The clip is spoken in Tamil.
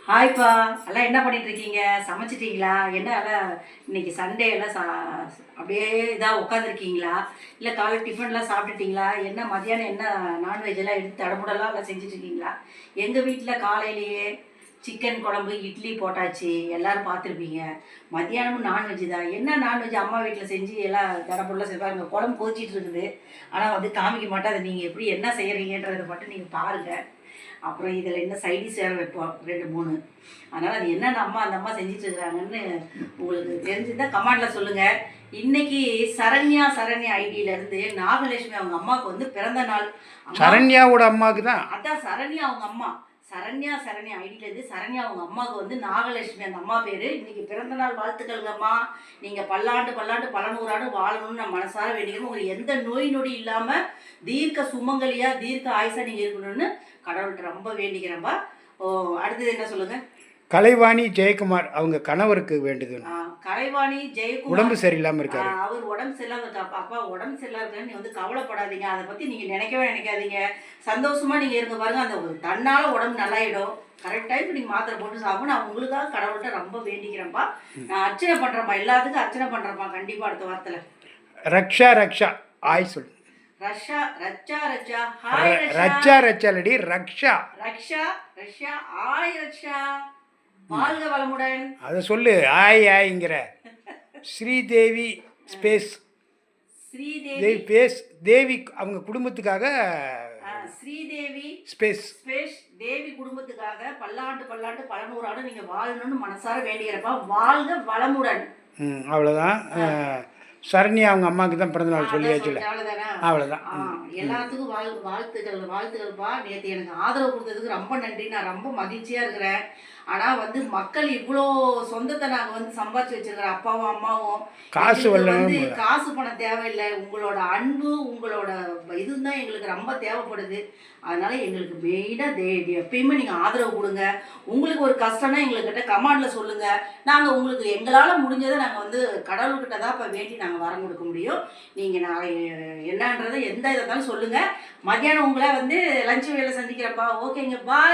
ஹாய்ப்பா, எல்லாம் என்ன பண்ணிட்டு இருக்கீங்க? சமைச்சிட்டீங்களா? என்ன எல்லாம் இன்னைக்கு சண்டே எல்லாம் அப்படியே இதாக உட்காந்துருக்கீங்களா? இல்லை காலை டிஃபன்லாம் சாப்பிட்டுட்டீங்களா? என்ன மதியானம் என்ன நான்வெஜ் எல்லாம் எடுத்து தடபுடலாம் எல்லாம் செஞ்சுட்டு இருக்கீங்களா? எங்கள் வீட்டில் காலையிலேயே சிக்கன் குழம்பு இட்லி போட்டாச்சு. எல்லாரும் பார்த்துருப்பீங்க. மத்தியானமும் நான்வெஜ் தான். என்ன நான்வெஜ் அம்மா வீட்டில் செஞ்சு எல்லாம் தடபுடலாம் செய்வாங்க. குழம்பு கொதிச்சிட்டு இருக்குது. ஆனால் வந்து காமிக்க மாட்டேன். அதை நீங்கள் எப்படி என்ன செய்கிறீங்கன்றதை மட்டும் நீங்கள் பாருங்கள். அப்புறம் இதில் என்ன சைடிஷ் வேறு வைப்போம் 2 3. அதனால் அது என்னென்ன அந்த அம்மா செஞ்சுட்டு இருக்கிறாங்கன்னு உங்களுக்கு தெரிஞ்சுருந்தால் கமெண்டில் சொல்லுங்கள். இன்றைக்கி சரண்யா ஐடியிலேருந்து நாகலட்சுமி அவங்க அம்மாவுக்கு வந்து பிறந்த நாள். சரண்யாவோட அம்மாவுக்கு தான். அதான் சரண்யா அவங்க அம்மா. சரண்யா ஐடியிலேருந்து சரண்யா அவங்க அம்மாவுக்கு வந்து நாகலட்சுமி அந்த அம்மா பேர். இன்றைக்கி பிறந்தநாள் வாழ்த்துக்கள்ங்கம்மா. நீங்கள் பல்லாண்டு பல நூறாண்டு வாழணும்னு நான் மனசார வேண்டிக்கிறேன். உங்களுக்கு எந்த நோய் நொடி இல்லாமல் தீர்க்க சுமங்கலியாக தீர்க்க ஆயுசாக நீங்கள் இருக்கணும்னு கடவுள்கிட்ட ரொம்ப வேண்டிக்கிறேன்ப்பா. அடுத்தது என்ன சொல்லுங்கள்? கலைவாணி ஜெயக்குமார் அவங்க கணவருக்கு வேண்டுதல். கலைவாணி ஜெயக்குமார் உடம்பு சரியில்லாமல் இருக்காரு. அவர் உடம்பு சரியில்லாமல் இருக்கா. அப்பா உடம்பு சரியில்லாம இருக்கான்னு நீ வந்து கவலைப்படாதீங்க. அதை பற்றி நீங்கள் நினைக்காதீங்க. சந்தோஷமாக நீங்கள் இருக்க பாருங்கள். அந்த தன்னால் உடம்பு நல்லாயிடும். கரெக்ட் டைம் நீங்கள் மாத்திரை போட்டு சாப்பிடும். நான் உங்களுக்காக கடவுள்கிட்ட ரொம்ப வேண்டிக்கிறேன்ப்பா. நான் அர்ச்சனை பண்ணுறேன்ப்பா. எல்லாத்துக்கும் அர்ச்சனை பண்ணுறேன்ப்பா. கண்டிப்பாக அடுத்த வாரத்தில். ரக்ஷா ஆய் சொல்லு. வாழ்க வளமுடன். அதை சொல்லு. ஆய்ங்கிற ஸ்ரீதேவி ஸ்பேஸ். ஸ்ரீதேவி பேஸ் தேவி அவங்க குடும்பத்துக்காக. ஸ்ரீதேவி ஸ்பேஸ் தேவி குடும்பத்துக்காக பல்லாண்டு பல நூறாண்டு நீங்க வாழணும்னு மனசார வேண்டிக்கிறப்பா. வாழ்க வளமுடன். அவ்வளோதான். சரண்யா அவங்க அம்மாவுக்கு தான் பிறந்த நாள் சொல்லியாச்சுல. அவ்வளோதான். எல்லாத்துக்கும் வாழ்த்துக்கள்ப்பா. நேற்று எனக்கு ஆதரவு கொடுத்ததுக்கு ரொம்ப நன்றி. நான் ரொம்ப மகிழ்ச்சியாக இருக்கிறேன். ஆனால் வந்து மக்கள் இவ்வளோ சொந்தத்தை நாங்கள் வந்து சம்பாதிச்சு வச்சிருக்கிறோம். அப்பாவும் அம்மாவும் காசு வந்து காசு பணம் தேவையில்லை. உங்களோட அன்பு உங்களோட இதுதான் எங்களுக்கு ரொம்ப தேவைப்படுது. அதனால எங்களுக்கு மெயினாக எப்பயுமே நீங்கள் ஆதரவு கொடுங்க. உங்களுக்கு ஒரு கஷ்டம்னா எங்கள்கிட்ட கமெண்டில் சொல்லுங்கள். நாங்கள் உங்களுக்கு எங்களால் முடிஞ்சதை நாங்கள் வந்து கடவுள்கிட்ட தான் இப்போ வேண்டி நாங்கள் வரம் கொடுக்க முடியும். நீங்கள் நான் என்னன்றதை எந்த இதை இருந்தாலும் சொல்லுங்கள். மத்தியானம் உங்களை வந்து லஞ்சு வேலை சந்திக்கிறப்பா. ஓகேங்க, பாய்.